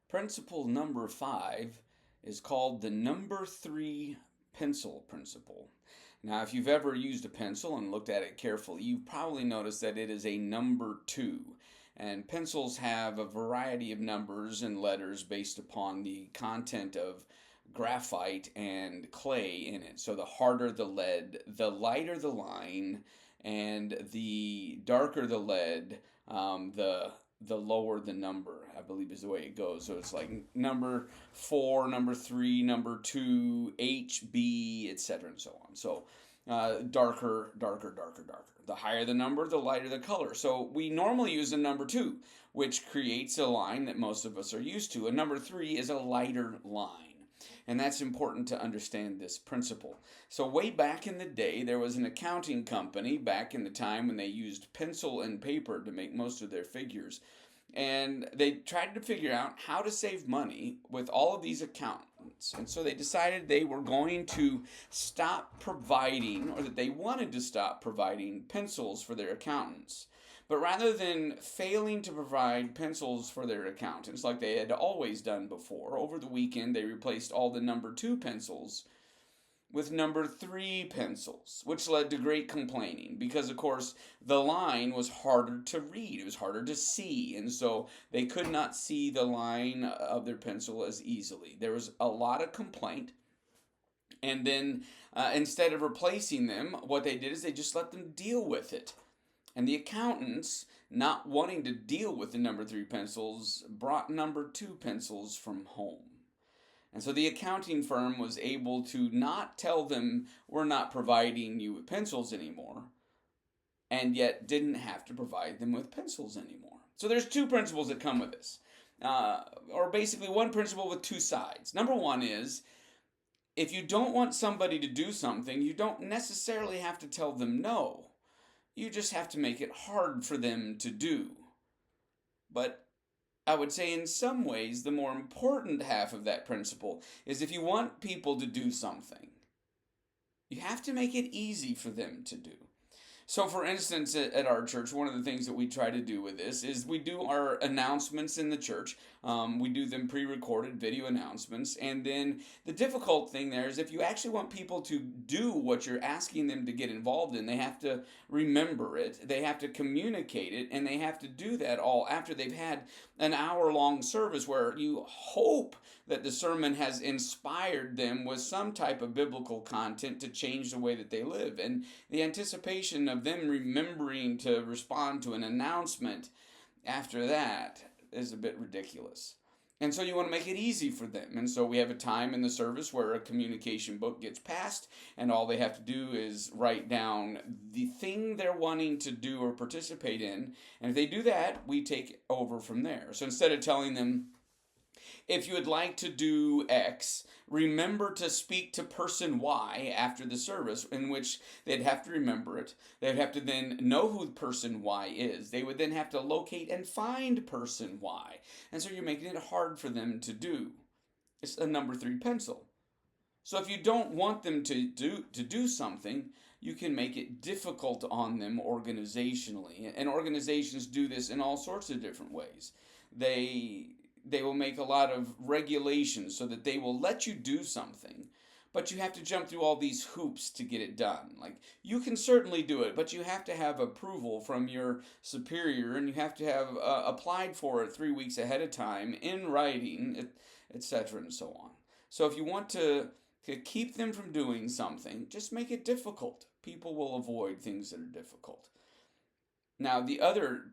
Principle number 5 is called the number 3 pencil principle. Now, if you've ever used a pencil and looked at it carefully, you've probably noticed that it is a number 2. And pencils have a variety of numbers and letters based upon the content of graphite and clay in it. So the harder the lead, the lighter the line, and the darker the lead, the lower the number, I believe is the way it goes. So it's like number 4, number 3, number 2, H, B, etc. and so on. So darker, darker, darker, darker. The higher the number, the lighter the color. So we normally use a number 2, which creates a line that most of us are used to. A number 3 is a lighter line. And that's important to understand this principle. So way back in the day, there was an accounting company back in the time when they used pencil and paper to make most of their figures. And they tried to figure out how to save money with all of these accountants. And so they decided they were going to stop providing, or that they wanted to stop providing pencils for their accountants. But rather than failing to provide pencils for their accountants like they had always done before, over the weekend they replaced all the number 2 pencils with number 3 pencils, which led to great complaining because, of course, the line was harder to read. It was harder to see, and so they could not see the line of their pencil as easily. There was a lot of complaint. And then instead of replacing them, what they did is they just let them deal with it. And the accountants, not wanting to deal with the number 3 pencils, brought number 2 pencils from home. And so the accounting firm was able to not tell them, we're not providing you with pencils anymore, and yet didn't have to provide them with pencils anymore. So there's 2 principles that come with this. Or basically one principle with 2 sides. Number 1 is, if you don't want somebody to do something, you don't necessarily have to tell them no. You just have to make it hard for them to do. But I would say in some ways, the more important half of that principle is if you want people to do something, you have to make it easy for them to do. So for instance, at our church, one of the things that we try to do with this is we do our announcements in the church. We do them pre-recorded video announcements. And then the difficult thing there is if you actually want people to do what you're asking them to get involved in, they have to remember it, they have to communicate it, and they have to do that all after they've had an hour-long service where you hope that the sermon has inspired them with some type of biblical content to change the way that they live. And the anticipation of them remembering to respond to an announcement after that is a bit ridiculous. And so you want to make it easy for them. And so we have a time in the service where a communication book gets passed, and all they have to do is write down the thing they're wanting to do or participate in. And if they do that, we take over from there. So instead of telling them, if you would like to do X, remember to speak to person Y after the service, in which they'd have to remember it. They'd have to then know who person Y is. They would then have to locate and find person Y. And so you're making it hard for them to do. It's a number 3 pencil. So if you don't want them to do something, you can make it difficult on them organizationally. And organizations do this in all sorts of different ways. They will make a lot of regulations so that they will let you do something, but you have to jump through all these hoops to get it done. Like, you can certainly do it, but you have to have approval from your superior, and you have to have applied for it 3 weeks ahead of time in writing, etc. and so on. So if you want to keep them from doing something, just make it difficult. People will avoid things that are difficult. Now, the other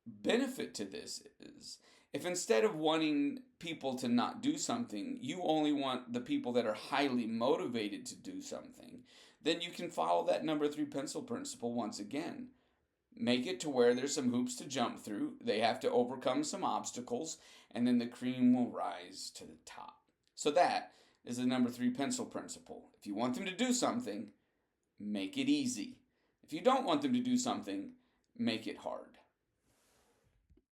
benefit to this is, if instead of wanting people to not do something, you only want the people that are highly motivated to do something, then you can follow that number 3 pencil principle once again. Make it to where there's some hoops to jump through, they have to overcome some obstacles, and then the cream will rise to the top. So that is the number 3 pencil principle. If you want them to do something, make it easy. If you don't want them to do something, make it hard.